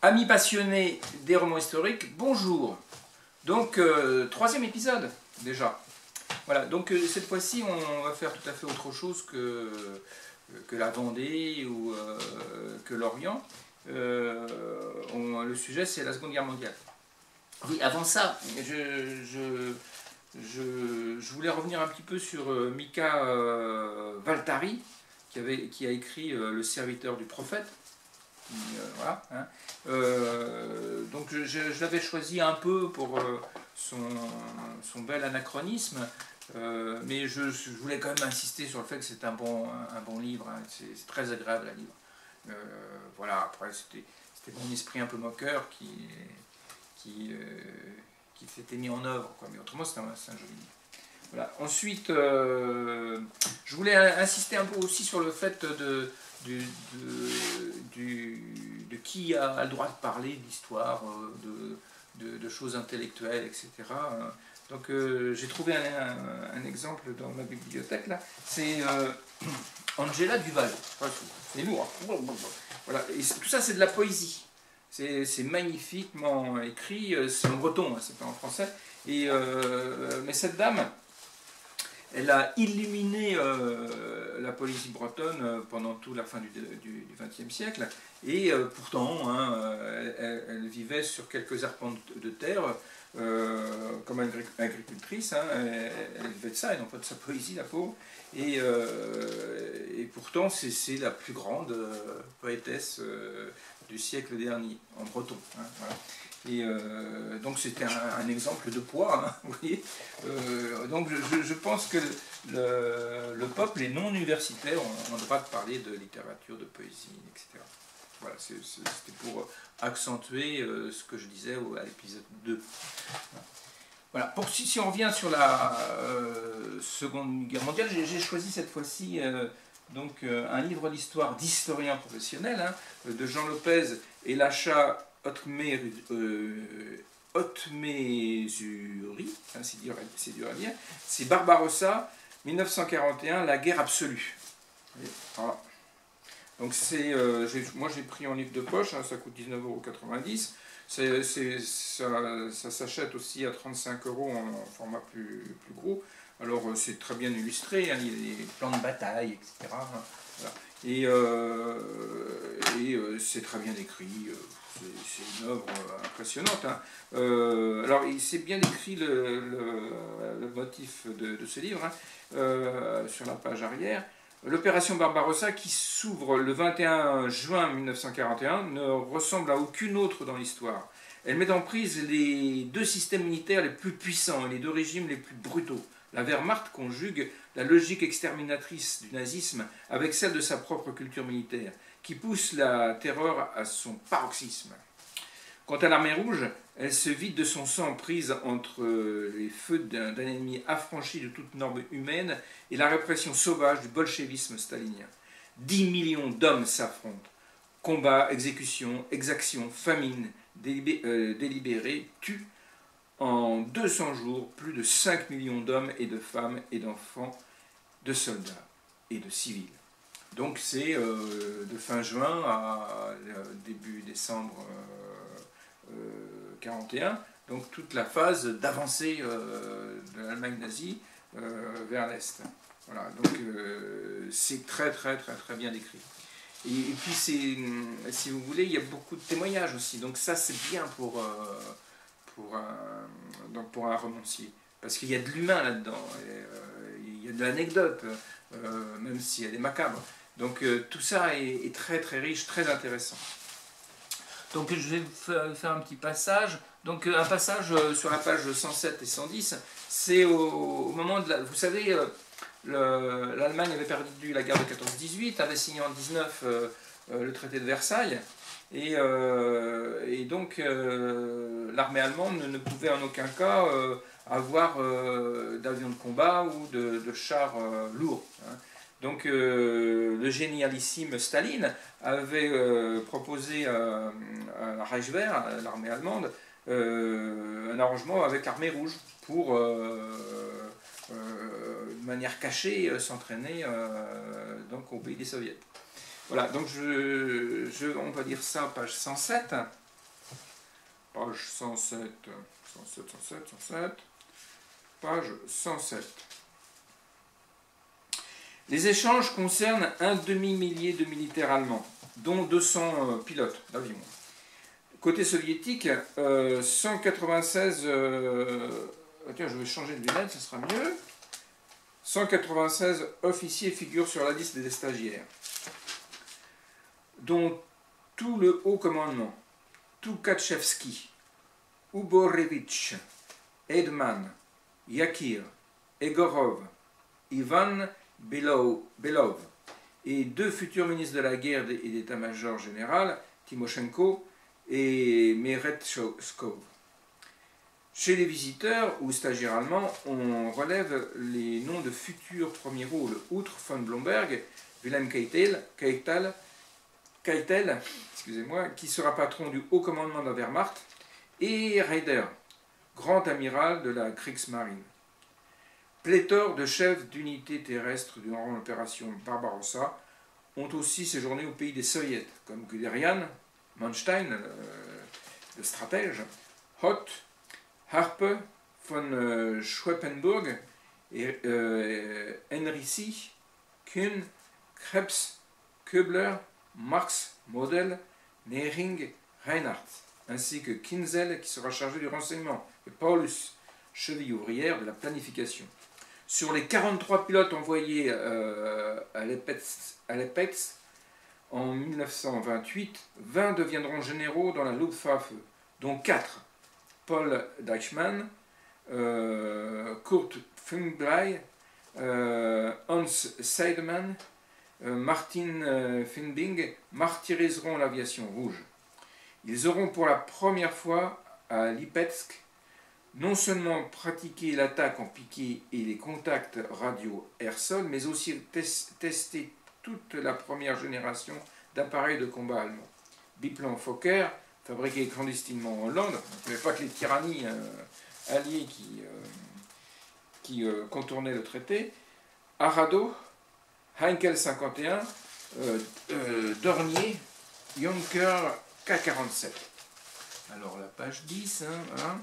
Amis passionnés des romans historiques, bonjour. Donc, troisième épisode, déjà. Voilà, donc cette fois-ci, on va faire tout à fait autre chose que la Vendée ou que l'Orient. Le sujet, c'est la Seconde Guerre mondiale. Oui, avant ça, je voulais revenir un petit peu sur Mika Waltari, qui a écrit Le serviteur du prophète. Voilà, hein. Donc je l'avais choisi un peu pour son bel anachronisme, mais je voulais quand même insister sur le fait que c'est un bon livre, hein. C'est très agréable à lire. Voilà, après c'était mon esprit un peu moqueur qui s'était mis en œuvre, quoi. Mais autrement c'est un joli livre. Voilà. Ensuite, je voulais insister un peu aussi sur le fait de qui a le droit de parler d'histoire, de choses intellectuelles, etc. Donc j'ai trouvé un exemple dans ma bibliothèque, là. C'est Angela Duval. C'est lourd, hein. Voilà. Et tout ça, c'est de la poésie. C'est magnifiquement écrit, c'est en breton, hein, c'est pas en français. Mais cette dame, elle a illuminé la poésie bretonne pendant toute la fin du XXe siècle, et pourtant, hein, elle vivait sur quelques arpents de terre, comme agricultrice, hein, elle vivait de ça, et non pas de sa poésie, la pauvre, et pourtant c'est la plus grande poétesse du siècle dernier, en breton, hein, voilà. Et donc c'était un exemple de poids, hein, vous voyez. Donc je pense que le peuple, les non-universitaires, ont le droit de parler de littérature, de poésie, etc. Voilà, c'était pour accentuer ce que je disais à l'épisode 2. Voilà. Si on revient sur la Seconde Guerre mondiale, j'ai choisi cette fois-ci un livre d'histoire d'historien professionnel, hein, de Jean Lopez et Lacha Otmezuri, hein, c'est dur à dire. C'est Barbarossa, 1941, la guerre absolue. Voilà. Donc moi j'ai pris en livre de poche, hein, ça coûte 19,90 €. Ça s'achète aussi à 35 € en format plus gros. Alors c'est très bien illustré, hein, il y a des plans de bataille, etc. Hein, voilà. Et c'est très bien écrit. C'est une œuvre impressionnante, hein. Alors, c'est bien écrit le motif de ce livre, hein, sur la page arrière. L'opération Barbarossa, qui s'ouvre le 21 juin 1941, ne ressemble à aucune autre dans l'histoire. Elle met en prise les deux systèmes militaires les plus puissants et les deux régimes les plus brutaux. La Wehrmacht conjugue la logique exterminatrice du nazisme avec celle de sa propre culture militaire, qui pousse la terreur à son paroxysme. Quant à l'armée rouge, elle se vide de son sang prise entre les feux d'un ennemi affranchi de toute norme humaine et la répression sauvage du bolchevisme stalinien. 10 millions d'hommes s'affrontent. Combats, exécutions, exactions, famines délibérées tuent en 200 jours plus de 5 millions d'hommes et de femmes et d'enfants, de soldats et de civils. Donc c'est de fin juin à début décembre 1941, donc toute la phase d'avancée de l'Allemagne nazie vers l'Est. Voilà, donc c'est très bien décrit. Et puis si vous voulez, il y a beaucoup de témoignages aussi, donc ça c'est bien pour un romancier, parce qu'il y a de l'humain là-dedans, il y a de l'anecdote, même si elle est macabre. Donc tout ça est très riche, très intéressant. Donc je vais faire un petit passage. Donc un passage sur la page 107 et 110, c'est au moment de vous savez, l'Allemagne avait perdu la guerre de 14-18, avait signé en 19 le traité de Versailles, et donc l'armée allemande ne pouvait en aucun cas avoir d'avions de combat ou de chars lourds, hein. Donc le génialissime Staline avait proposé à la Reichswehr, à l'armée allemande, un arrangement avec l'armée rouge pour, de manière cachée, s'entraîner donc au pays des soviets. Voilà, donc on va dire ça, page 107. page 107, 107, 107, 107, page 107. Les échanges concernent un demi-millier de militaires allemands, dont 200 pilotes d'avion. Côté soviétique, 196... tiens, je vais changer de lunettes, ce sera mieux. 196 officiers figurent sur la liste des stagiaires, dont tout le haut commandement, Tukhachevsky, Uborevitch, Edman, Yakir, Egorov, Ivan Belov et 2 futurs ministres de la guerre et d'état-major général, Timoshenko et Meretchkov. Chez les visiteurs ou stagiaires allemands, on relève les noms de futurs premiers rôles, outre von Blomberg, Wilhelm Keitel, excusez-moi, qui sera patron du haut commandement de la Wehrmacht, et Raeder, grand amiral de la Kriegsmarine. Pléthore de chefs d'unités terrestres durant l'opération Barbarossa ont aussi séjourné au pays des soviets, comme Guderian, Manstein, le stratège, Hoth, Harpe, von Schweppenburg, Henrici, Kuhn, Krebs, Köbler, Marx, Model, Nehring, Reinhardt, ainsi que Kinzel qui sera chargé du renseignement, et Paulus, cheville ouvrière de la planification. Sur les 43 pilotes envoyés à Lepetz en 1928, 20 deviendront généraux dans la Luftwaffe, dont 4. Paul Deichmann, Kurt Fungbley, Hans Seidemann, Martin Finbing martyriseront l'aviation rouge. Ils auront pour la première fois à Lipetsk non seulement pratiqué l'attaque en piqué et les contacts radio air-sol, mais aussi testé toute la première génération d'appareils de combat allemands. Biplan Fokker, fabriqué clandestinement en Hollande, il n'y avait pas que les tyrannies alliées qui contournaient le traité, Arado, Heinkel 51, Dornier, Junker K-47. Alors la page 10, voilà.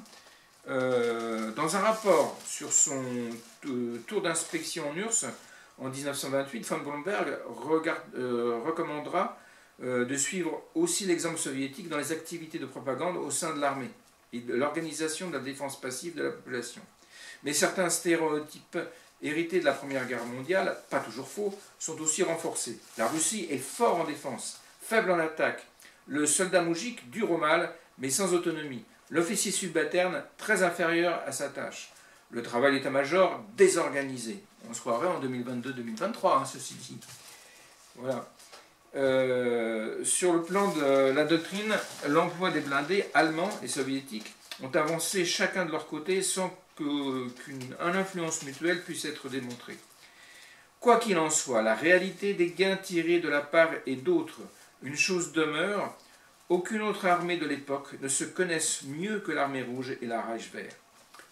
Dans un rapport sur son tour d'inspection en URSS en 1928, von Blomberg recommandera de suivre aussi l'exemple soviétique dans les activités de propagande au sein de l'armée et de l'organisation de la défense passive de la population. Mais certains stéréotypes hérités de la Première Guerre mondiale, pas toujours faux, sont aussi renforcés. La Russie est fort en défense, faible en attaque. Le soldat moujik dur au mal, mais sans autonomie. L'officier subalterne très inférieur à sa tâche. Le travail d'état-major désorganisé. On se croirait en 2022-2023, ceci dit. Voilà. Sur le plan de la doctrine, l'emploi des blindés allemands et soviétiques ont avancé chacun de leur côté sans qu'une influence mutuelle puisse être démontrée. Quoi qu'il en soit, la réalité des gains tirés de la part et d'autre, une chose demeure, aucune autre armée de l'époque ne se connaisse mieux que l'armée rouge et la Reichswehr.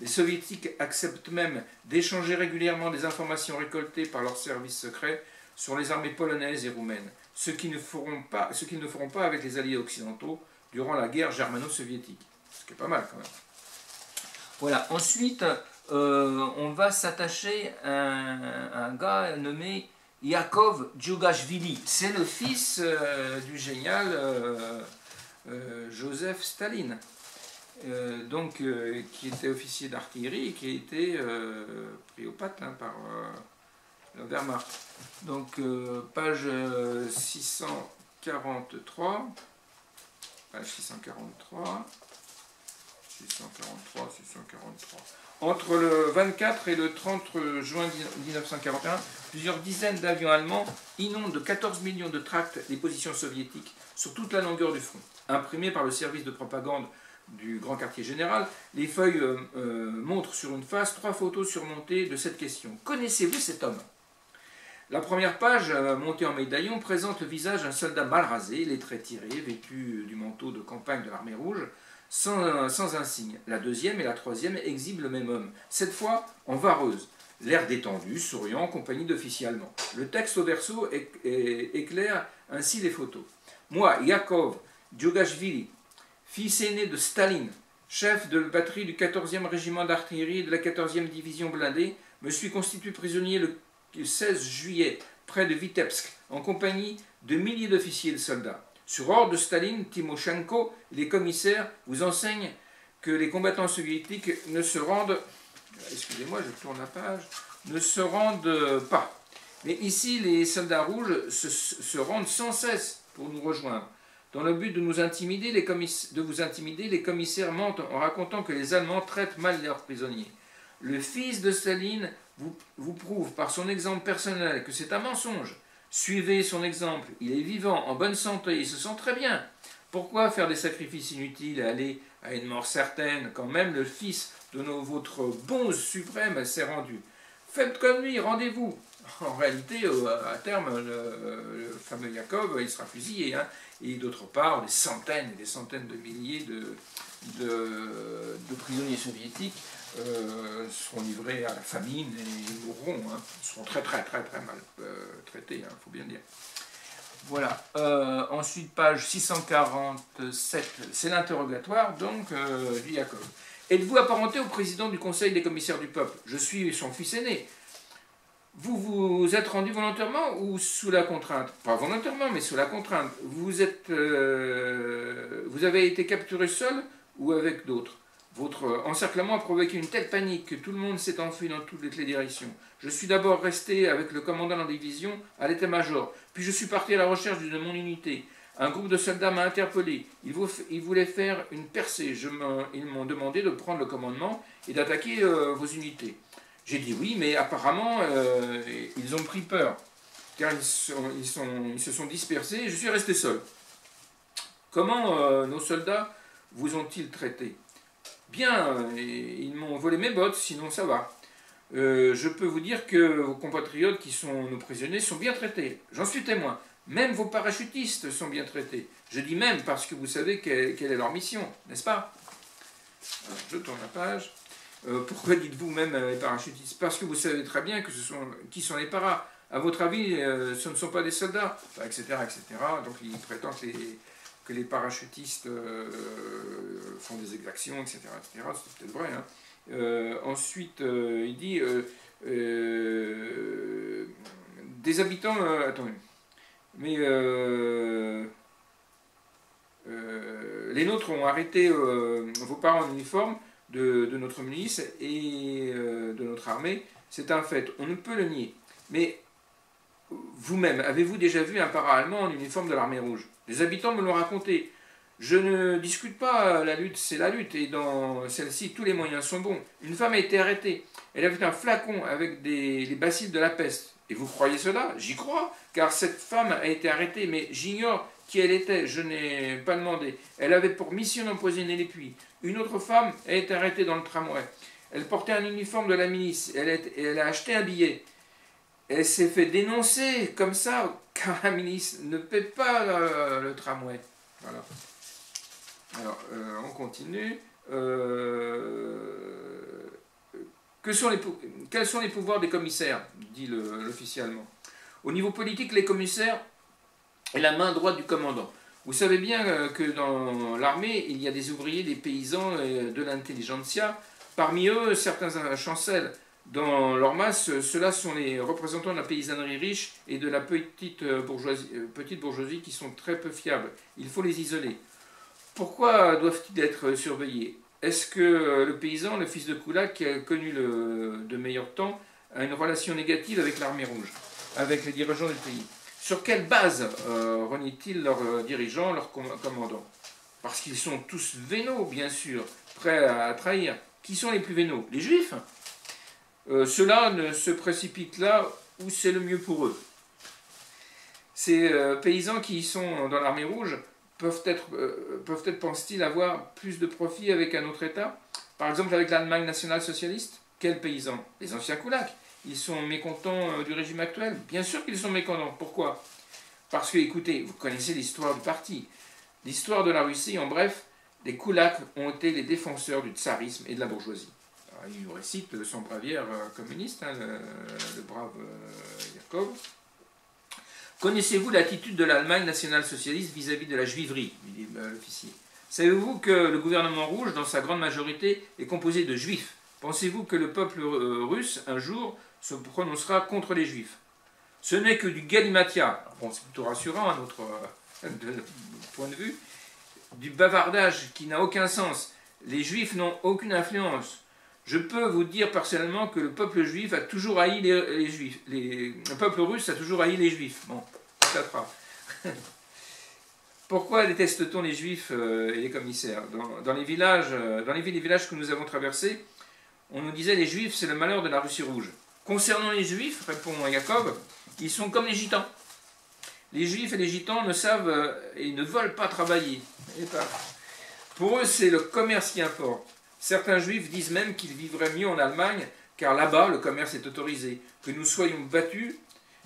Les soviétiques acceptent même d'échanger régulièrement des informations récoltées par leurs services secrets sur les armées polonaises et roumaines, ce qu'ils ne feront pas avec les alliés occidentaux durant la guerre germano-soviétique. Ce qui est pas mal quand même. Voilà, ensuite on va s'attacher à un gars nommé Yakov Djougashvili. C'est le fils du génial Joseph Staline, qui était officier d'artillerie et qui a été pris au pattes par la Wehrmacht. Donc, page 643, page 643. Entre le 24 et le 30 juin 1941, plusieurs dizaines d'avions allemands inondent de 14 millions de tracts les positions soviétiques sur toute la longueur du front. Imprimés par le service de propagande du Grand Quartier Général, les feuilles montrent sur une face 3 photos surmontées de cette question. Connaissez-vous cet homme ? La première page, montée en médaillon, présente le visage d'un soldat mal rasé, les traits tirés, vêtu du manteau de campagne de l'armée rouge, sans insigne. La deuxième et la troisième exhibent le même homme, cette fois en vareuse, l'air détendu, souriant, en compagnie d'officiers allemands. Le texte au verso éclaire ainsi les photos. Moi, Yakov Djougashvili, fils aîné de Staline, chef de batterie du 14e régiment d'artillerie et de la 14e division blindée, me suis constitué prisonnier le 16 juillet près de Vitebsk, en compagnie de milliers d'officiers et de soldats. Sur ordre de Staline, Timoshenko et les commissaires vous enseignent que les combattants soviétiques ne se rendent, excusez-moi, je tourne la page, ne se rendent pas. Mais ici, les soldats rouges se rendent sans cesse pour nous rejoindre. Dans le but de vous intimider, les commissaires mentent en racontant que les Allemands traitent mal leurs prisonniers. Le fils de Staline vous prouve par son exemple personnel que c'est un mensonge. Suivez son exemple, il est vivant, en bonne santé, il se sent très bien. Pourquoi faire des sacrifices inutiles et aller à une mort certaine quand même le fils de votre bon suprême s'est rendu? Faites comme lui, rendez-vous. En réalité, à terme, le fameux Yakov, il sera fusillé. Hein. Et d'autre part, des centaines et des centaines de milliers de prisonniers soviétiques seront livrés à la famine et ils mourront. Hein. Ils seront très très mal traités, il faut bien dire. Voilà. Ensuite, page 647, c'est l'interrogatoire, donc, du Yakov. Êtes-vous apparenté au président du Conseil des commissaires du peuple? Je suis son fils aîné. Vous vous êtes rendu volontairement ou sous la contrainte? Pas volontairement, mais sous la contrainte. Vous avez été capturé seul ou avec d'autres? Votre encerclement a provoqué une telle panique que tout le monde s'est enfui dans toutes les directions. Je suis d'abord resté avec le commandant de la division à l'état-major, puis je suis parti à la recherche de mon unité. Un groupe de soldats m'a interpellé. Ils voulaient faire une percée. Ils m'ont demandé de prendre le commandement et d'attaquer vos unités. J'ai dit oui, mais apparemment, ils ont pris peur, car ils se sont dispersés et je suis resté seul. Comment nos soldats vous ont-ils traité? Bien, ils m'ont volé mes bottes, sinon ça va. Je peux vous dire que vos compatriotes qui sont nos prisonniers sont bien traités. J'en suis témoin. Même vos parachutistes sont bien traités. Je dis même parce que vous savez quelle est leur mission, n'est-ce pas? Alors, je tourne la page. Pourquoi dites-vous même les parachutistes? Parce que vous savez très bien qui sont les paras. À votre avis, ce ne sont pas des soldats, etc., etc. Donc il prétend que les parachutistes font des exactions, etc., etc. C'est peut-être vrai. Hein. Ensuite, il dit des habitants. Attendez. Mais les nôtres ont arrêté vos parents en uniforme de notre milice et de notre armée. C'est un fait. On ne peut le nier. Mais vous-même, avez-vous déjà vu un para-allemand en uniforme de l'armée rouge? Les habitants me l'ont raconté. Je ne discute pas, la lutte, c'est la lutte, et dans celle-ci, tous les moyens sont bons. Une femme a été arrêtée. Elle avait un flacon avec les bacilles de la peste. Et vous croyez cela? J'y crois, car cette femme a été arrêtée, mais j'ignore qui elle était, je n'ai pas demandé. Elle avait pour mission d'empoisonner les puits. Une autre femme a été arrêtée dans le tramway. Elle portait un uniforme de la milice, elle a acheté un billet. Elle s'est fait dénoncer comme ça, car la milice ne paie pas le tramway. Voilà. Alors, on continue. Quels sont les pouvoirs des commissaires, dit l'officier allemand. Au niveau politique, les commissaires est la main droite du commandant. Vous savez bien que dans l'armée, il y a des ouvriers, des paysans, de l'intelligentsia. Parmi eux, certains chancellent. Dans leur masse, ceux-là sont les représentants de la paysannerie riche et de la petite bourgeoisie qui sont très peu fiables. Il faut les isoler. Pourquoi doivent-ils être surveillés? Est-ce que le paysan, le fils de Koulak, qui a connu de meilleurs temps, a une relation négative avec l'armée rouge, avec les dirigeants du pays? Sur quelle base renient-ils leurs dirigeants, leurs commandants? Parce qu'ils sont tous vénaux, bien sûr, prêts à trahir. Qui sont les plus vénaux? Les juifs? Ceux-là ne se précipitent là où c'est le mieux pour eux. Ces paysans qui sont dans l'armée rouge peut-être pensent-ils avoir plus de profit avec un autre État? Par exemple avec l'Allemagne nationale-socialiste? Quels paysans? Les anciens koulaks. Ils sont mécontents du régime actuel? Bien sûr qu'ils sont mécontents. Pourquoi? Parce que, écoutez, vous connaissez l'histoire du parti. L'histoire de la Russie, en bref, les koulaks ont été les défenseurs du tsarisme et de la bourgeoisie. Alors, il nous récite son bravière communiste, hein, le brave Yakov. Connaissez-vous l'attitude de l'Allemagne nationale-socialiste vis-à-vis de la juiverie, dit l'officier? Savez-vous que le gouvernement rouge, dans sa grande majorité, est composé de juifs? Pensez-vous que le peuple russe, un jour, se prononcera contre les juifs? Ce n'est que du galimatia. Bon, c'est plutôt rassurant à notre point de vue. Du bavardage qui n'a aucun sens. Les juifs n'ont aucune influence. Je peux vous dire personnellement que le peuple juif a toujours haï les juifs. Le peuple russe a toujours haï les juifs. Bon, ça fera. Pourquoi déteste-t-on les juifs et les commissaires? Dans les villages, dans les villes et villages que nous avons traversés, on nous disait les juifs, c'est le malheur de la Russie rouge. Concernant les juifs, répond Jacob, ils sont comme les gitans. Les juifs et les gitans ne savent et ne veulent pas travailler. Pour eux, c'est le commerce qui importe. Certains juifs disent même qu'ils vivraient mieux en Allemagne, car là-bas, le commerce est autorisé. Que nous soyons battus,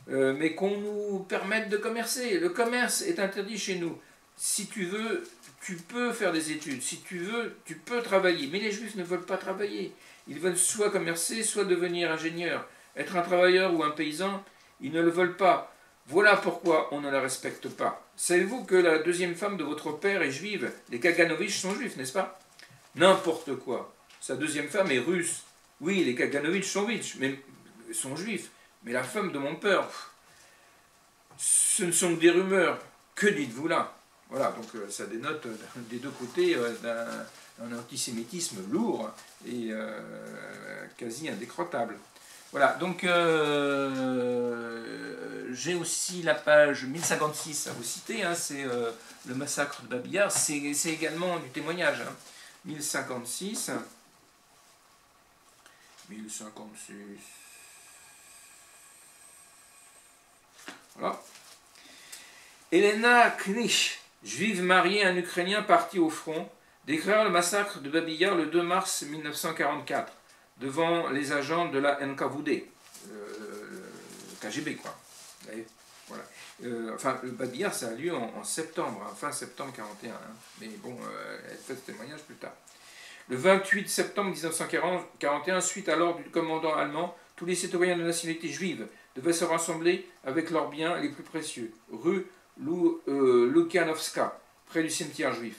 mais qu'on nous permette de commercer. Le commerce est interdit chez nous. Si tu veux, tu peux faire des études. Si tu veux, tu peux travailler. Mais les juifs ne veulent pas travailler. Ils veulent soit commercer, soit devenir ingénieurs. Être un travailleur ou un paysan, ils ne le veulent pas. Voilà pourquoi on ne la respecte pas. Savez-vous que la deuxième femme de votre père est juive? Les Kaganovitch sont juifs, n'est-ce pas? N'importe quoi. Sa deuxième femme est russe. Oui, les Kaganovitch sont juifs. Mais la femme de mon père, ce ne sont que des rumeurs. Que dites-vous là? Voilà, donc ça dénote des deux côtés un antisémitisme lourd et quasi indécrottable. Voilà, donc j'ai aussi la page 1056 à vous citer, hein, c'est le massacre de Babillard, c'est également du témoignage. Hein. 1056. Voilà. Elena Knich, juive mariée à un Ukrainien parti au front, déclara le massacre de Babillard le 2 mars 1944 devant les agents de la NKVD, KGB quoi. Voilà. Enfin, le Babillard, ça a lieu en septembre, hein, fin septembre 41, hein. Mais bon, elle fait ce témoignage plus tard. Le 28 septembre 1941, suite à l'ordre du commandant allemand, tous les citoyens de nationalité juive devaient se rassembler avec leurs biens les plus précieux, rue Lukianovska, près du cimetière juif.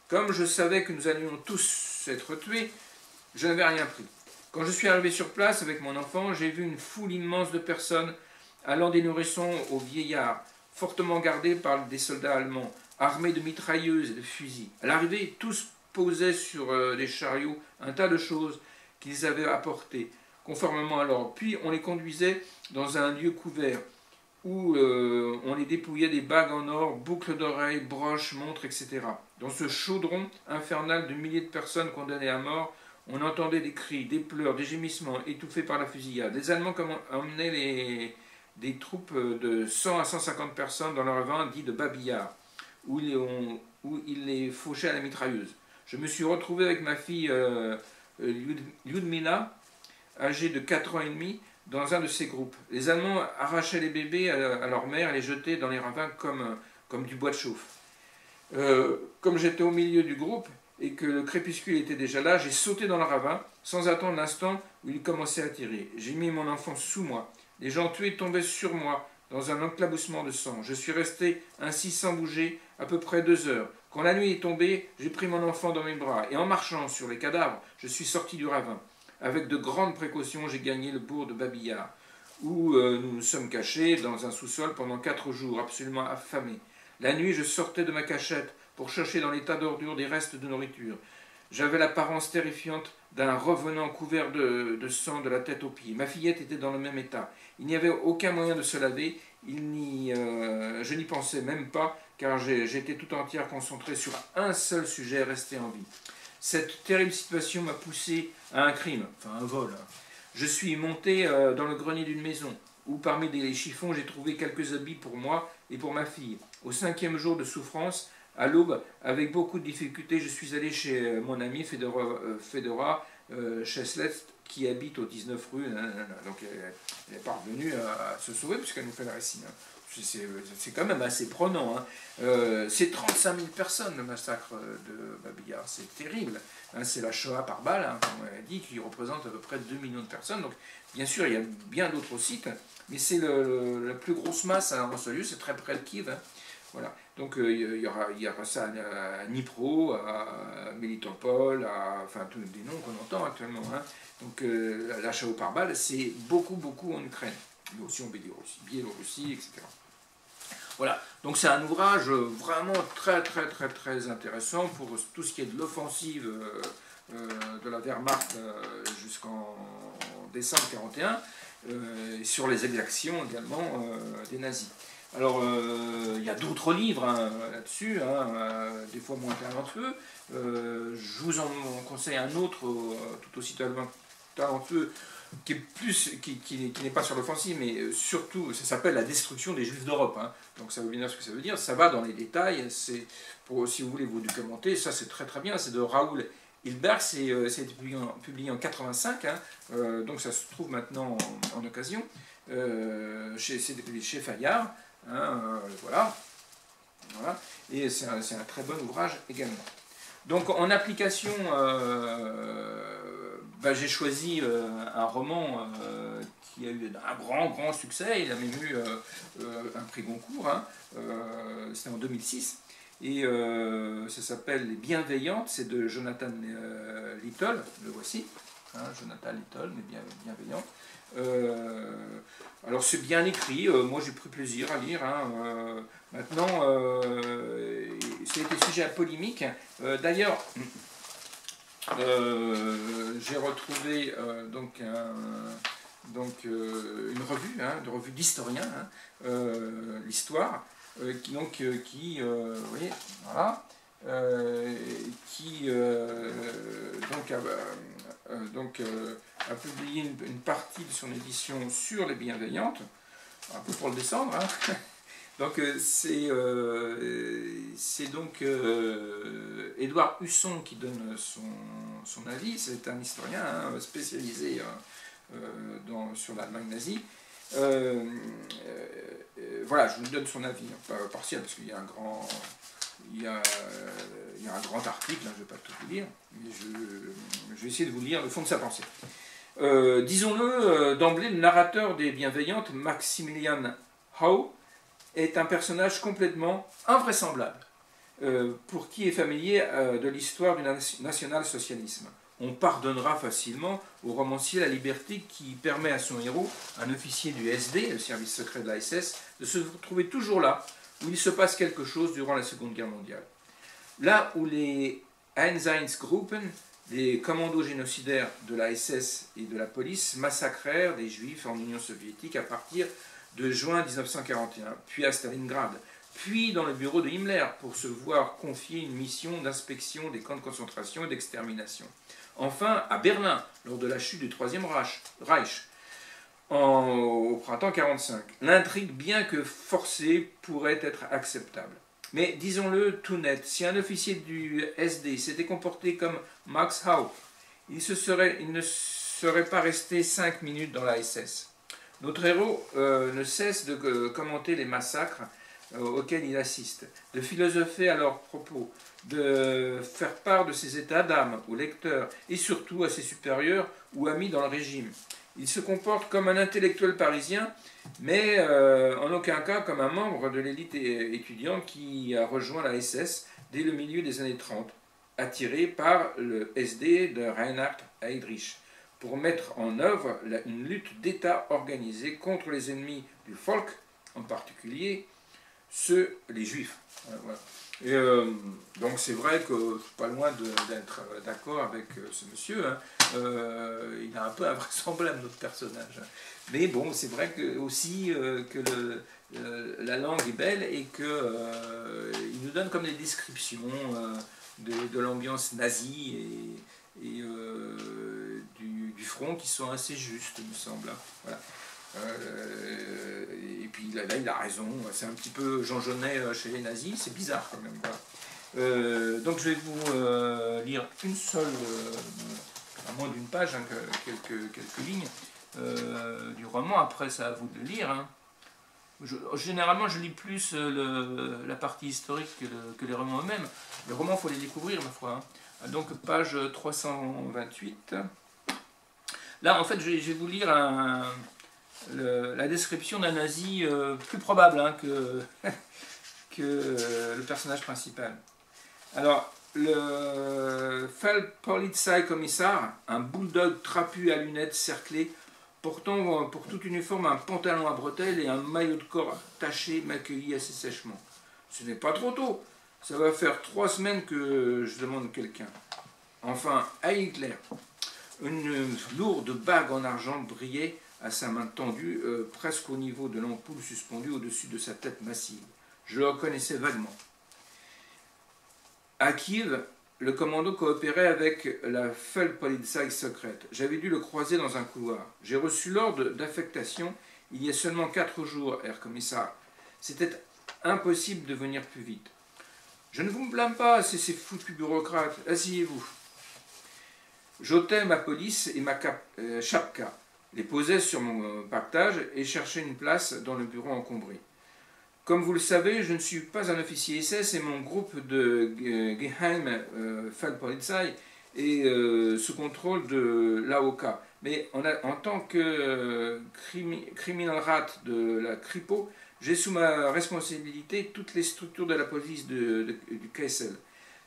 Comme je savais que nous allions tous être tués, je n'avais rien pris. Quand je suis arrivé sur place avec mon enfant, j'ai vu une foule immense de personnes allant des nourrissons aux vieillards, fortement gardés par des soldats allemands, armés de mitrailleuses et de fusils. À l'arrivée, tous posaient sur des chariots un tas de choses qu'ils avaient apportées, conformément à l'ordre. Puis on les conduisait dans un lieu couvert, où on les dépouillait des bagues en or, boucles d'oreilles, broches, montres, etc. Dans ce chaudron infernal de milliers de personnes condamnées à mort, on entendait des cris, des pleurs, des gémissements étouffés par la fusillade. Les Allemands emmenaient des troupes de 100 à 150 personnes dans leur ravin dit de Babillard, où ils les fauchaient à la mitrailleuse. Je me suis retrouvé avec ma fille Lyudmila, âgée de 4 ans et demi, dans un de ces groupes. Les Allemands arrachaient les bébés à leur mère et les jetaient dans les ravins comme du bois de chauffe. Comme j'étais au milieu du groupe et que le crépuscule était déjà là, j'ai sauté dans le ravin sans attendre l'instant où il commençait à tirer. J'ai mis mon enfant sous moi. Les gens tués tombaient sur moi dans un éclaboussement de sang. Je suis resté ainsi sans bouger à peu près 2 heures. Quand la nuit est tombée, j'ai pris mon enfant dans mes bras et en marchant sur les cadavres, je suis sorti du ravin. Avec de grandes précautions, j'ai gagné le bourg de Babillard, où nous nous sommes cachés dans un sous-sol pendant 4 jours, absolument affamés. La nuit, je sortais de ma cachette pour chercher dans les tas d'ordures des restes de nourriture. J'avais l'apparence terrifiante d'un revenant couvert de sang de la tête aux pieds. Ma fillette était dans le même état. Il n'y avait aucun moyen de se laver. Je n'y pensais même pas, car j'étais tout entière concentrée sur un seul sujet, rester en vie. Cette terrible situation m'a poussé à un crime, enfin un vol. Je suis monté dans le grenier d'une maison, où parmi les chiffons, j'ai trouvé quelques habits pour moi et pour ma fille. Au 5e jour de souffrance, à l'aube, avec beaucoup de difficultés, je suis allé chez mon ami Fedora Cheslet, qui habite au 19 rue. Donc elle est parvenue à se sauver, puisqu'elle nous fait le récit. C'est quand même assez prenant. Hein. C'est 35 000 personnes, le massacre de Babillard. C'est terrible. Hein, c'est la Shoah par balle, hein, comme on a dit, qui représente à peu près 2 millions de personnes. Donc, bien sûr, il y a bien d'autres sites, mais c'est la plus grosse masse en ce lieu. C'est très près de Kiev. Hein. Voilà. Donc il y aura ça à Dnipro, à Melitopol, enfin tous des noms qu'on entend actuellement. Hein. Donc l'achat au pare-balles, c'est beaucoup en Ukraine, mais aussi en Biélorussie, etc. Voilà, donc c'est un ouvrage vraiment très intéressant pour tout ce qui est de l'offensive de la Wehrmacht jusqu'en décembre 1941, sur les exactions également des nazis. Alors, il y a d'autres livres hein, là-dessus, hein, des fois moins talentueux. Je vous en conseille un autre tout aussi talentueux qui n'est pas sur l'offensive, mais surtout, ça s'appelle La destruction des Juifs d'Europe. Hein. Donc ça veut bien dire ce que ça veut dire, ça va dans les détails, si vous voulez vous documenter, ça c'est très bien, c'est de Raoul Hilberg, c'est été publié en 1985, hein, donc ça se trouve maintenant en occasion, c'est publié chez Fayard, hein, voilà, et c'est un très bon ouvrage également. Donc en application, j'ai choisi un roman qui a eu un grand succès, il a même eu un prix Goncourt, hein, c'était en 2006, et ça s'appelle Les Bienveillantes, c'est de Jonathan Littell, le voici, hein, Jonathan Littell, mais Bienveillantes. Alors c'est bien écrit, moi j'ai pris plaisir à lire, hein, maintenant ça a été sujet à polémique, d'ailleurs j'ai retrouvé une revue, hein, une revue d'historiens, hein, l'histoire, qui vous voyez, voilà, qui a publié une partie de son édition sur les Bienveillantes, un peu pour le descendre, hein. Donc c'est donc Édouard Husson qui donne son avis, c'est un historien hein, spécialisé sur l'Allemagne nazie. Voilà, je vous donne son avis, hein, partiel, parce qu'il y a un grand... Il y a un grand article, hein, je ne vais pas tout vous lire, mais je vais essayer de vous lire le fond de sa pensée. Disons-le, d'emblée, le narrateur des Bienveillantes, Maximilian Hau, est un personnage complètement invraisemblable, pour qui est familier de l'histoire du national-socialisme. On pardonnera facilement au romancier la liberté qui permet à son héros, un officier du SD, le service secret de la SS, de se retrouver toujours là, où il se passe quelque chose durant la Seconde Guerre mondiale. Là où les Einsatzgruppen, les commandos génocidaires de la SS et de la police, massacrèrent des Juifs en Union soviétique à partir de juin 1941, puis à Stalingrad, puis dans le bureau de Himmler pour se voir confier une mission d'inspection des camps de concentration et d'extermination. Enfin, à Berlin, lors de la chute du Troisième Reich, au printemps 1945. L'intrigue, bien que forcée, pourrait être acceptable. Mais disons-le tout net, si un officier du SD s'était comporté comme Max Haupt, il ne serait pas resté 5 minutes dans la SS. Notre héros ne cesse de commenter les massacres auxquels il assiste, de philosopher à leur propos, de faire part de ses états d'âme aux lecteurs et surtout à ses supérieurs ou amis dans le régime. Il se comporte comme un intellectuel parisien, mais en aucun cas comme un membre de l'élite étudiante qui a rejoint la SS dès le milieu des années 30, attiré par le SD de Reinhard Heydrich, pour mettre en œuvre une lutte d'État organisée contre les ennemis du folk, en particulier les Juifs. Voilà. Et donc c'est vrai que je ne suis pas loin d'être d'accord avec ce monsieur, hein. Il est un peu invraisemblable notre personnage. Mais bon, c'est vrai aussi que la langue est belle et qu'il nous donne comme des descriptions de l'ambiance nazie et du front qui sont assez justes, il me semble. Voilà. Et puis là, il a raison, c'est un petit peu Jean Genet chez les nazis, c'est bizarre quand même. Voilà. Donc je vais vous lire une seule, à moins d'une page, hein, quelques lignes du roman, après c'est à vous de le lire. Hein. Généralement je lis plus la partie historique que les romans eux-mêmes. Les romans il faut les découvrir ma foi. Hein. Donc page 328. Là en fait je vais vous lire la description d'un nazi plus probable hein, le personnage principal. Alors, le Feldpolizeikommissar, un bulldog trapu à lunettes cerclées, portant pour tout uniforme un pantalon à bretelles et un maillot de corps taché, m'accueillit assez sèchement. Ce n'est pas trop tôt. Ça va faire 3 semaines que je demande quelqu'un. Enfin, Heil Hitler. Une lourde bague en argent brillait à sa main tendue, presque au niveau de l'ampoule suspendue au-dessus de sa tête massive. Je le reconnaissais vaguement. À Kiev, le commando coopérait avec la Feldpolizei secrète. J'avais dû le croiser dans un couloir. J'ai reçu l'ordre d'affectation il y a seulement 4 jours, Herr Kommissar. C'était impossible de venir plus vite. Je ne vous blâme pas, c'est ces foutus bureaucrates. Asseyez-vous. J'ôtais ma police et ma chapka, les posais sur mon partage et cherchais une place dans le bureau encombré. Comme vous le savez, je ne suis pas un officier SS et mon groupe de Geheime Feldpolizei est sous contrôle de l'AOK. Mais en tant que Kriminalrat de la Kripo, j'ai sous ma responsabilité toutes les structures de la police du Kessel.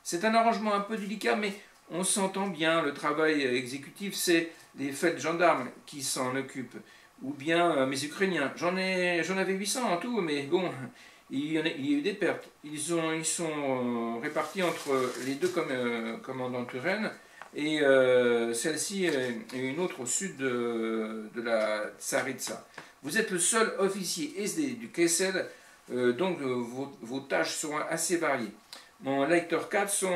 C'est un arrangement un peu délicat, mais on s'entend bien. Le travail exécutif, c'est les gendarmes qui s'en occupent. Ou bien mes Ukrainiens. J'en avais 800 en tout, mais bon, il y a eu des pertes. Ils sont répartis entre les deux commandantes Rennes, et celle-ci et une autre au sud de la Tsaritsa. Vous êtes le seul officier SD du Kessel, donc vos tâches seront assez variées. Mon lecteur 4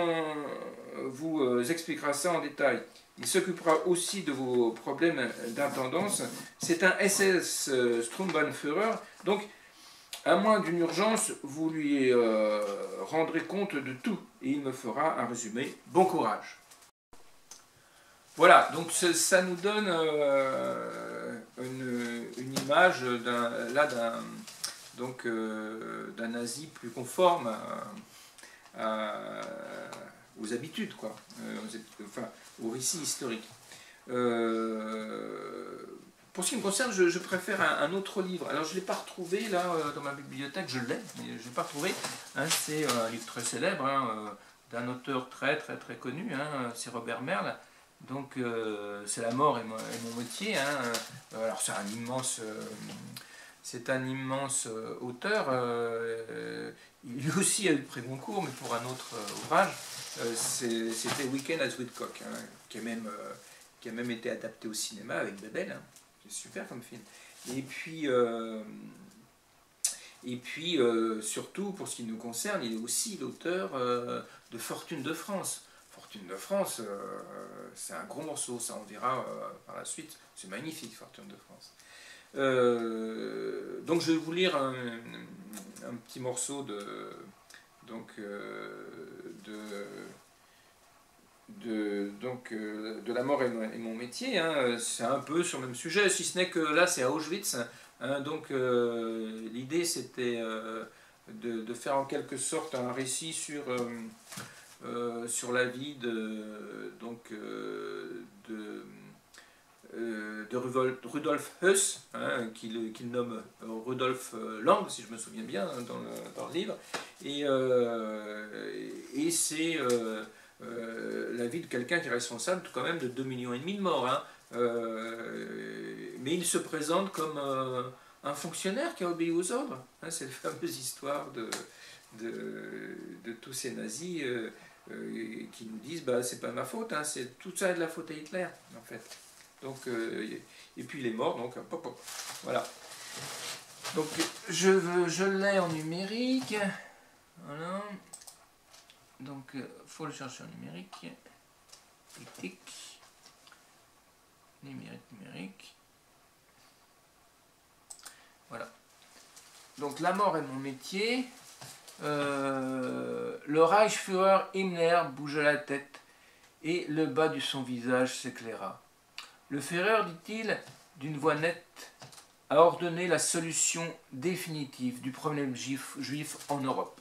vous expliquera ça en détail. Il s'occupera aussi de vos problèmes d'intendance. C'est un SS Sturmbannführer, donc à moins d'une urgence, vous lui rendrez compte de tout et il me fera un résumé. Bon courage. Voilà, donc ça nous donne une image d'un nazi plus conforme aux habitudes, quoi, au récit historique. Pour ce qui me concerne, je préfère un autre livre. Alors je ne l'ai pas retrouvé là dans ma bibliothèque, je l'ai, mais je ne l'ai pas retrouvé. Hein, c'est un livre très célèbre, hein, d'un auteur très connu, hein, c'est Robert Merle. Donc c'est La mort et mon métier. Hein. Alors c'est un immense auteur. Lui aussi a eu le prix Goncourt, mais pour un autre ouvrage. C'était Weekend at Woodcock, hein, qui a même été adapté au cinéma avec Bebel. Hein. C'est super comme film. Et puis surtout, pour ce qui nous concerne, il est aussi l'auteur de Fortune de France. Fortune de France, c'est un gros morceau, ça on verra par la suite. C'est magnifique, Fortune de France. Donc je vais vous lire un petit morceau de La mort et mon métier. Hein. C'est un peu sur le même sujet, si ce n'est que là c'est à Auschwitz. Hein. Donc l'idée c'était de faire en quelque sorte un récit sur la vie de Rudolf Höss, hein, qu'il nomme Rudolf Lang, si je me souviens bien, dans le livre. Et c'est la vie de quelqu'un qui est responsable quand même de 2,5 millions de morts. Hein. Mais il se présente comme un fonctionnaire qui a obéi aux ordres. Hein. C'est la fameuse histoire de tous ces nazis qui nous disent bah, c'est pas ma faute, hein, c'est tout ça de la faute à Hitler, en fait. Donc, et puis il est mort, donc voilà. Donc je l'ai en numérique. Voilà. Donc faut le chercher en numérique. Tic. Numérique. Voilà. Donc La mort est mon métier. Le Reichsführer Himmler bougea la tête et le bas de son visage s'éclaira. Le Führer, dit-il, d'une voix nette, a ordonné la solution définitive du problème juif en Europe.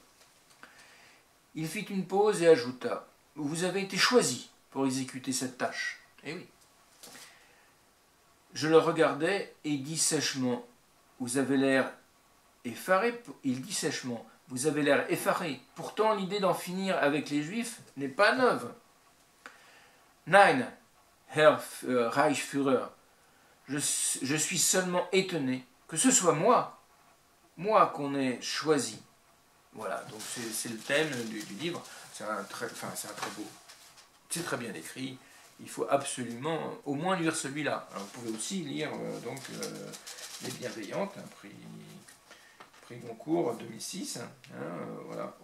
Il fit une pause et ajouta « Vous avez été choisi pour exécuter cette tâche. » Eh oui. Je le regardai et dis sèchement « Vous avez l'air effaré, il dit sèchement, vous avez l'air effaré. Pourtant, l'idée d'en finir avec les Juifs n'est pas neuve. Nein, Herr Reichsführer, je suis seulement étonné que ce soit moi qu'on ait choisi. Voilà, donc c'est le thème du livre. C'est un très beau. C'est très bien écrit. Il faut absolument au moins lire celui-là. Vous pouvez aussi lire Les Bienveillantes, un prix Goncourt 2006. Voilà.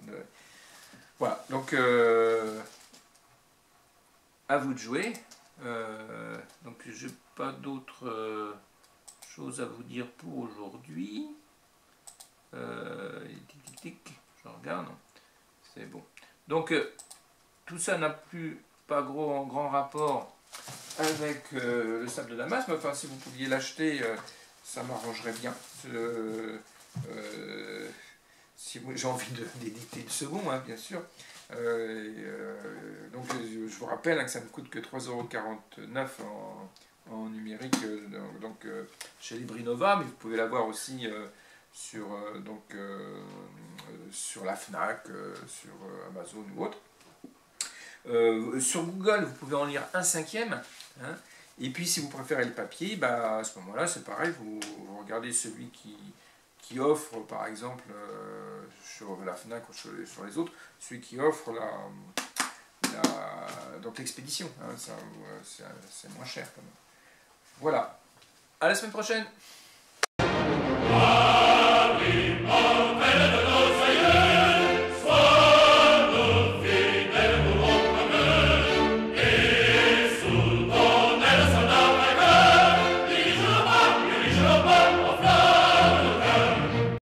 Voilà, donc à vous de jouer. Donc je n'ai pas d'autres choses à vous dire pour aujourd'hui. Je regarde. C'est bon. Donc tout ça n'a pas grand rapport avec le sable de Damas, mais enfin si vous pouviez l'acheter, ça m'arrangerait bien. Si j'ai envie d'éditer le second, bien sûr. Donc je vous rappelle que ça ne coûte que 3,49 € en numérique donc, chez Librinova, mais vous pouvez l'avoir aussi sur la Fnac, sur Amazon ou autre. Sur Google, vous pouvez en lire un cinquième. Et puis si vous préférez le papier, à ce moment-là, c'est pareil, vous regardez celui qui offre, par exemple, sur la Fnac ou sur les autres, celui qui offre donc l'expédition. C'est moins cher quand même. Voilà. À la semaine prochaine.